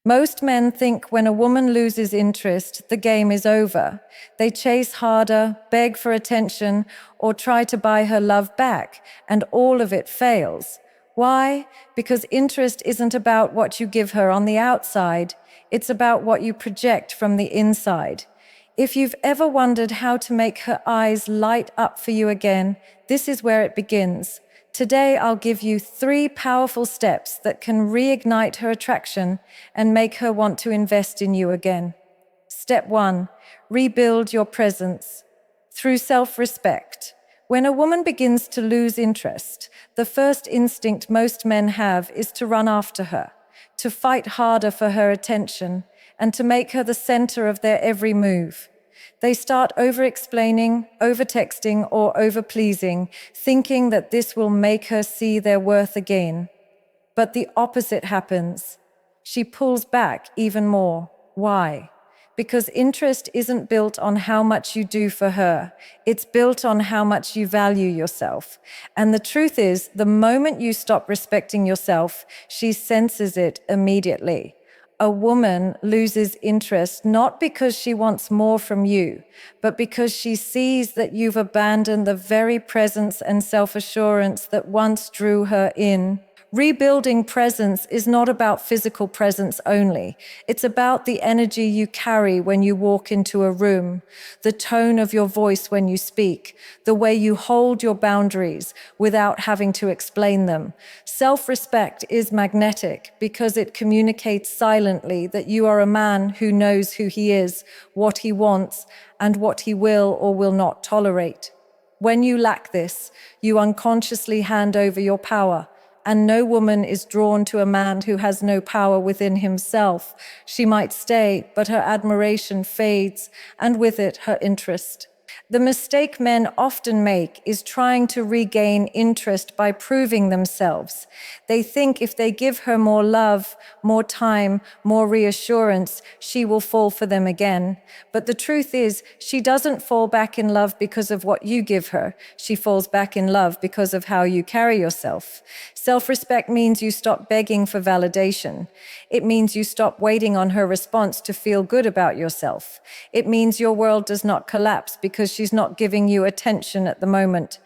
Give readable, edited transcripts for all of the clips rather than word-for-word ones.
Most men think when a woman loses interest, the game is over. They chase harder, beg for attention, or try to buy her love back, and all of it fails. Why? Because interest isn't about what you give her on the outside. It's about what you project from the inside. If you've ever wondered how to make her eyes light up for you again, this is where it begins. Today, I'll give you 3 powerful steps that can reignite her attraction and make her want to invest in you again. Step 1. Rebuild your presence. Through self-respect. When a woman begins to lose interest, the first instinct most men have is to run after her, to fight harder for her attention, and to make her the center of their every move. They start over-explaining, over-texting, or over-pleasing, thinking that this will make her see their worth again. But the opposite happens. She pulls back even more. Why? Because interest isn't built on how much you do for her. It's built on how much you value yourself. And the truth is, the moment you stop respecting yourself, she senses it immediately. A woman loses interest not because she wants more from you, but because she sees that you've abandoned the very presence and self-assurance that once drew her in. Rebuilding presence is not about physical presence only. It's about the energy you carry when you walk into a room, the tone of your voice when you speak, the way you hold your boundaries without having to explain them. Self-respect is magnetic because it communicates silently that you are a man who knows who he is, what he wants, and what he will or will not tolerate. When you lack this, you unconsciously hand over your power. And no woman is drawn to a man who has no power within himself. She might stay, but her admiration fades, and with it, her interest. The mistake men often make is trying to regain interest by proving themselves. They think if they give her more love, more time, more reassurance, she will fall for them again. But the truth is, she doesn't fall back in love because of what you give her. She falls back in love because of how you carry yourself. Self-respect means you stop begging for validation. It means you stop waiting on her response to feel good about yourself. It means your world does not collapse because she's not giving you attention at the moment.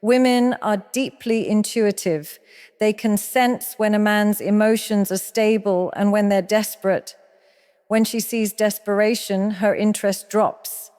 Women are deeply intuitive. They can sense when a man's emotions are stable and when they're desperate. When she sees desperation, her interest drops.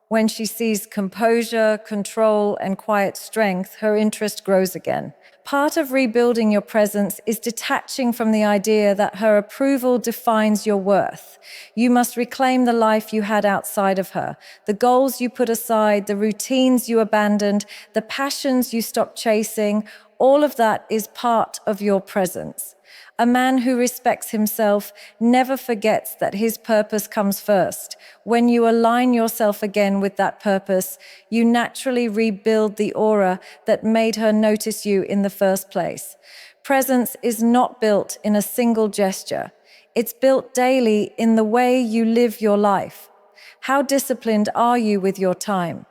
When she sees composure, control, and quiet strength, her interest grows again. Part of rebuilding your presence is detaching from the idea that her approval defines your worth. You must reclaim the life you had outside of her, the goals you put aside, the routines you abandoned, the passions you stopped chasing. All of that is part of your presence. A man who respects himself never forgets that his purpose comes first. When you align yourself again with that purpose, you naturally rebuild the aura that made her notice you in the first place. Presence is not built in a single gesture. It's built daily in the way you live your life. How disciplined are you with your time?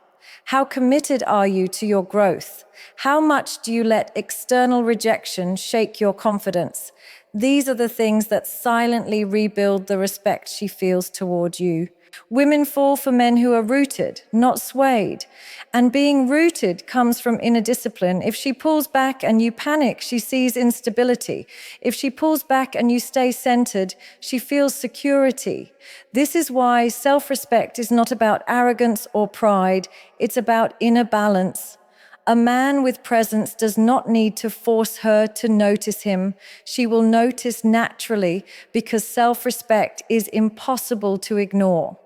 How committed are you to your growth? How much do you let external rejection shake your confidence? These are the things that silently rebuild the respect she feels toward you. Women fall for men who are rooted, not swayed. And being rooted comes from inner discipline. If she pulls back and you panic, she sees instability. If she pulls back and you stay centered, she feels security. This is why self-respect is not about arrogance or pride. It's about inner balance. A man with presence does not need to force her to notice him. She will notice naturally because self-respect is impossible to ignore.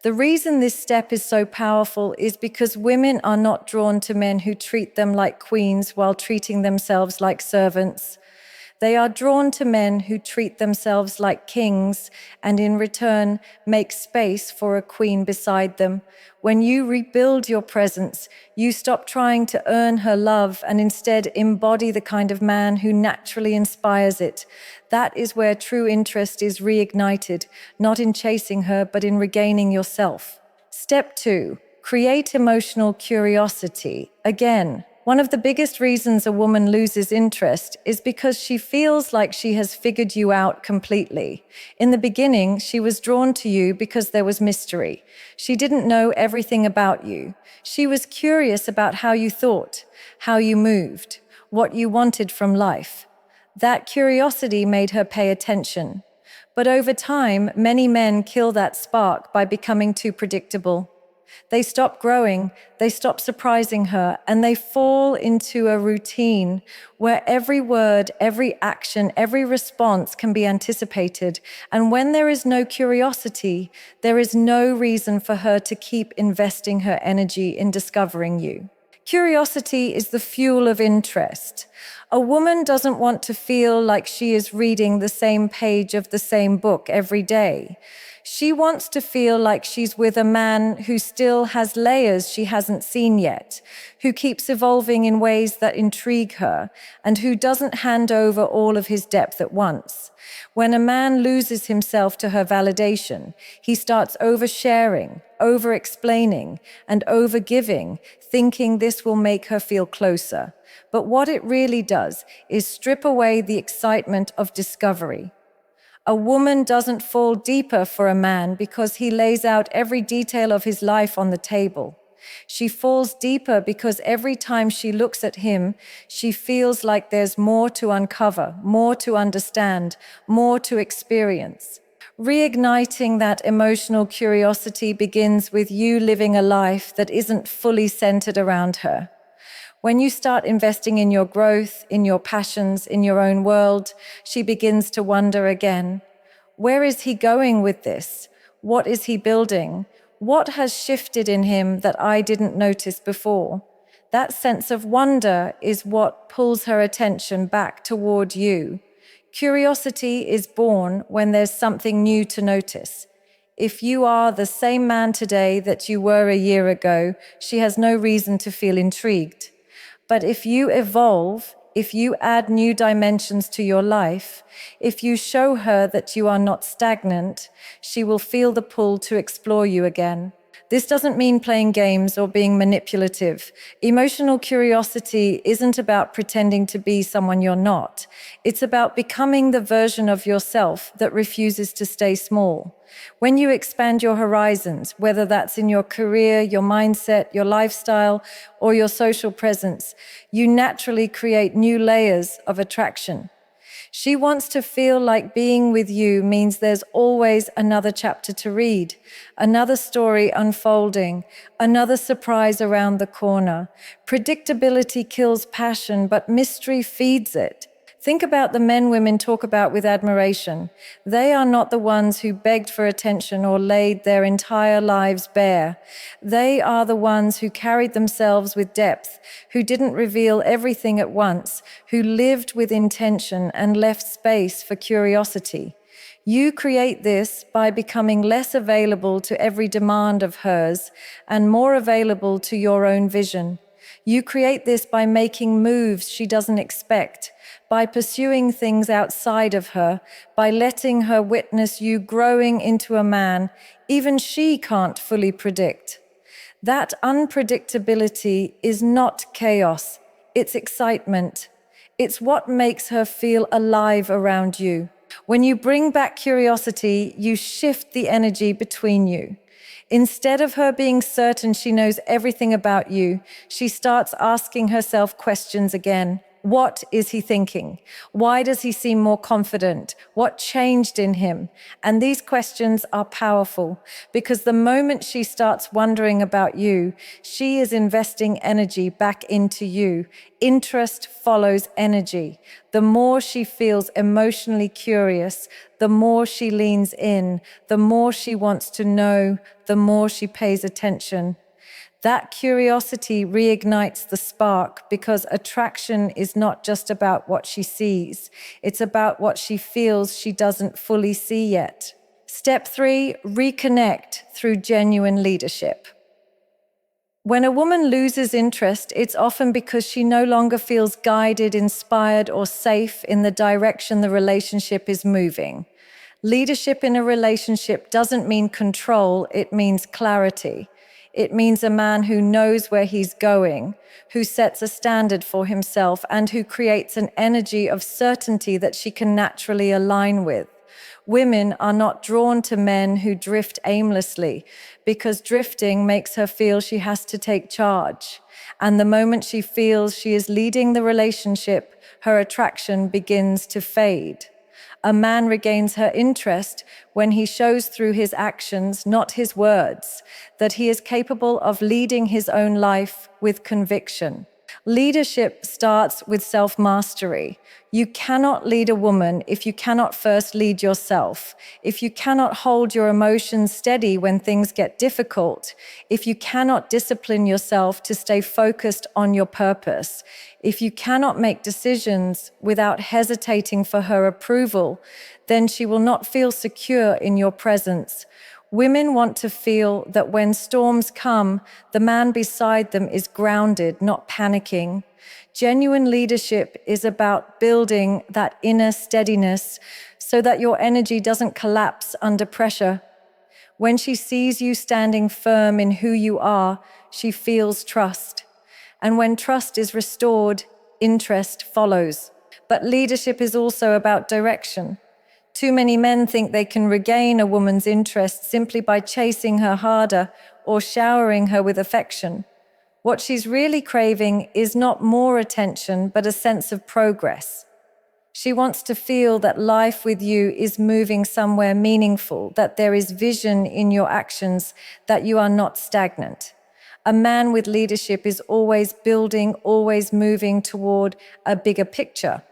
The reason this step is so powerful is because women are not drawn to men who treat them like queens while treating themselves like servants. They are drawn to men who treat themselves like kings and in return make space for a queen beside them. When you rebuild your presence, you stop trying to earn her love and instead embody the kind of man who naturally inspires it. That is where true interest is reignited, not in chasing her, but in regaining yourself. Step 2, create emotional curiosity. Again, One of the biggest reasons a woman loses interest is because she feels like she has figured you out completely. In the beginning, she was drawn to you because there was mystery. She didn't know everything about you. She was curious about how you thought, how you moved, what you wanted from life. That curiosity made her pay attention. But over time, many men kill that spark by becoming too predictable. They stop growing, they stop surprising her, and they fall into a routine where every word, every action, every response can be anticipated. And when there is no curiosity, there is no reason for her to keep investing her energy in discovering you. Curiosity is the fuel of interest. A woman doesn't want to feel like she is reading the same page of the same book every day. She wants to feel like she's with a man who still has layers she hasn't seen yet, who keeps evolving in ways that intrigue her, and who doesn't hand over all of his depth at once. When a man loses himself to her validation, he starts oversharing, over-explaining, and over-giving, thinking this will make her feel closer. But what it really does is strip away the excitement of discovery. A woman doesn't fall deeper for a man because he lays out every detail of his life on the table. She falls deeper because every time she looks at him, she feels like there's more to uncover, more to understand, more to experience. Reigniting that emotional curiosity begins with you living a life that isn't fully centered around her. When you start investing in your growth, in your passions, in your own world, she begins to wonder again. Where is he going with this? What is he building? What has shifted in him that I didn't notice before? That sense of wonder is what pulls her attention back toward you. Curiosity is born when there's something new to notice. If you are the same man today that you were a year ago, she has no reason to feel intrigued. But if you evolve, if you add new dimensions to your life, if you show her that you are not stagnant, she will feel the pull to explore you again. This doesn't mean playing games or being manipulative. Emotional curiosity isn't about pretending to be someone you're not. It's about becoming the version of yourself that refuses to stay small. When you expand your horizons, whether that's in your career, your mindset, your lifestyle, or your social presence, you naturally create new layers of attraction. She wants to feel like being with you means there's always another chapter to read, another story unfolding, another surprise around the corner. Predictability kills passion, but mystery feeds it. Think about the men women talk about with admiration. They are not the ones who begged for attention or laid their entire lives bare. They are the ones who carried themselves with depth, who didn't reveal everything at once, who lived with intention and left space for curiosity. You create this by becoming less available to every demand of hers and more available to your own vision. You create this by making moves she doesn't expect, by pursuing things outside of her, by letting her witness you growing into a man even she can't fully predict. That unpredictability is not chaos, it's excitement. It's what makes her feel alive around you. When you bring back curiosity, you shift the energy between you. Instead of her being certain she knows everything about you, she starts asking herself questions again. What is he thinking? Why does he seem more confident? What changed in him? And these questions are powerful because the moment she starts wondering about you, she is investing energy back into you. Interest follows energy. The more she feels emotionally curious, the more she leans in, the more she wants to know, the more she pays attention. That curiosity reignites the spark because attraction is not just about what she sees. It's about what she feels she doesn't fully see yet. Step 3, reconnect through genuine leadership. When a woman loses interest, it's often because she no longer feels guided, inspired, or safe in the direction the relationship is moving. Leadership in a relationship doesn't mean control, it means clarity. It means a man who knows where he's going, who sets a standard for himself, and who creates an energy of certainty that she can naturally align with. Women are not drawn to men who drift aimlessly, because drifting makes her feel she has to take charge. And the moment she feels she is leading the relationship, her attraction begins to fade. A man regains her interest when he shows through his actions, not his words, that he is capable of leading his own life with conviction. Leadership starts with self-mastery. You cannot lead a woman if you cannot first lead yourself, if you cannot hold your emotions steady when things get difficult, if you cannot discipline yourself to stay focused on your purpose, if you cannot make decisions without hesitating for her approval, then she will not feel secure in your presence. Women want to feel that when storms come, the man beside them is grounded, not panicking. Genuine leadership is about building that inner steadiness so that your energy doesn't collapse under pressure. When she sees you standing firm in who you are, she feels trust. And when trust is restored, interest follows. But leadership is also about direction. Too many men think they can regain a woman's interest simply by chasing her harder or showering her with affection. What she's really craving is not more attention, but a sense of progress. She wants to feel that life with you is moving somewhere meaningful, that there is vision in your actions, that you are not stagnant. A man with leadership is always building, always moving toward a bigger picture,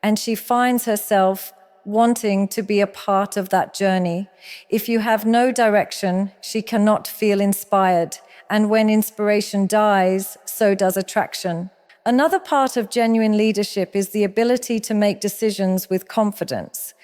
and she finds herself wanting to be a part of that journey. If you have no direction, she cannot feel inspired. And when inspiration dies, so does attraction. Another part of genuine leadership is the ability to make decisions with confidence.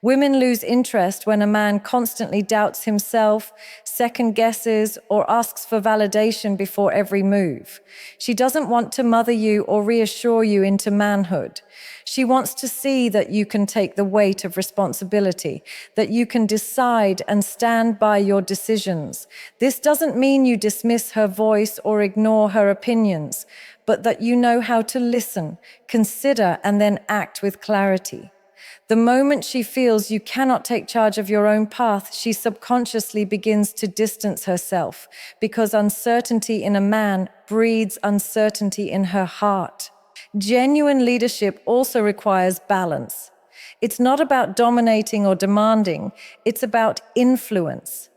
Women lose interest when a man constantly doubts himself, second guesses, or asks for validation before every move. She doesn't want to mother you or reassure you into manhood. She wants to see that you can take the weight of responsibility, that you can decide and stand by your decisions. This doesn't mean you dismiss her voice or ignore her opinions, but that you know how to listen, consider, and then act with clarity. The moment she feels you cannot take charge of your own path, she subconsciously begins to distance herself, because uncertainty in a man breeds uncertainty in her heart. Genuine leadership also requires balance. It's not about dominating or demanding, it's about influence.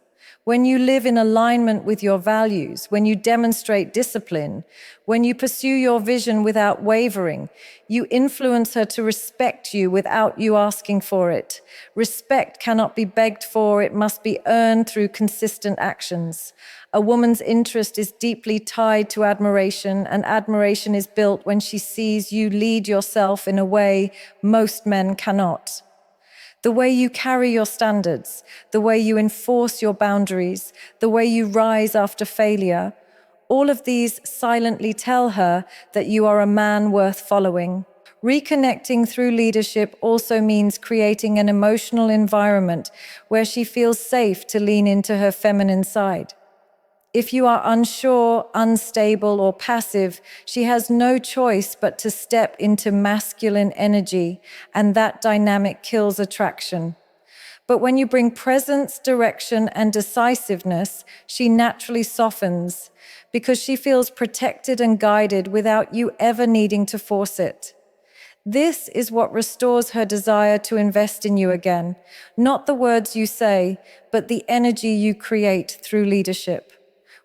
When you live in alignment with your values, when you demonstrate discipline, when you pursue your vision without wavering, you influence her to respect you without you asking for it. Respect cannot be begged for, it must be earned through consistent actions. A woman's interest is deeply tied to admiration, and admiration is built when she sees you lead yourself in a way most men cannot. The way you carry your standards, the way you enforce your boundaries, the way you rise after failure, all of these silently tell her that you are a man worth following. Reconnecting through leadership also means creating an emotional environment where she feels safe to lean into her feminine side. If you are unsure, unstable, or passive, she has no choice but to step into masculine energy, and that dynamic kills attraction. But when you bring presence, direction, and decisiveness, she naturally softens, because she feels protected and guided without you ever needing to force it. This is what restores her desire to invest in you again, not the words you say, but the energy you create through leadership.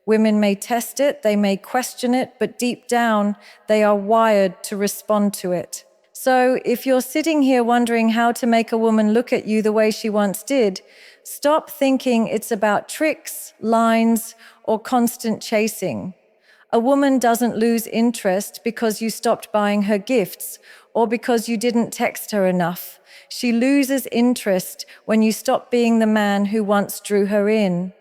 Women may test it, they may question it, but deep down, they are wired to respond to it. So if you're sitting here wondering how to make a woman look at you the way she once did, stop thinking it's about tricks, lines, or constant chasing. A woman doesn't lose interest because you stopped buying her gifts or because you didn't text her enough. She loses interest when you stop being the man who once drew her in.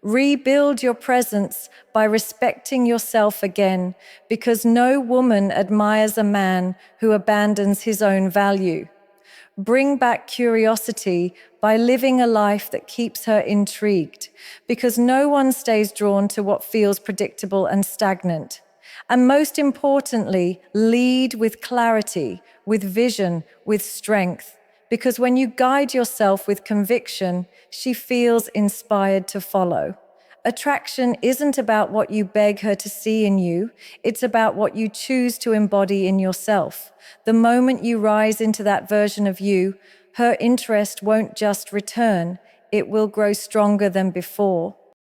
Rebuild your presence by respecting yourself again, because no woman admires a man who abandons his own value. Bring back curiosity by living a life that keeps her intrigued, because no one stays drawn to what feels predictable and stagnant. And most importantly, lead with clarity, with vision, with strength, because when you guide yourself with conviction, she feels inspired to follow. Attraction isn't about what you beg her to see in you, it's about what you choose to embody in yourself. The moment you rise into that version of you, her interest won't just return, it will grow stronger than before.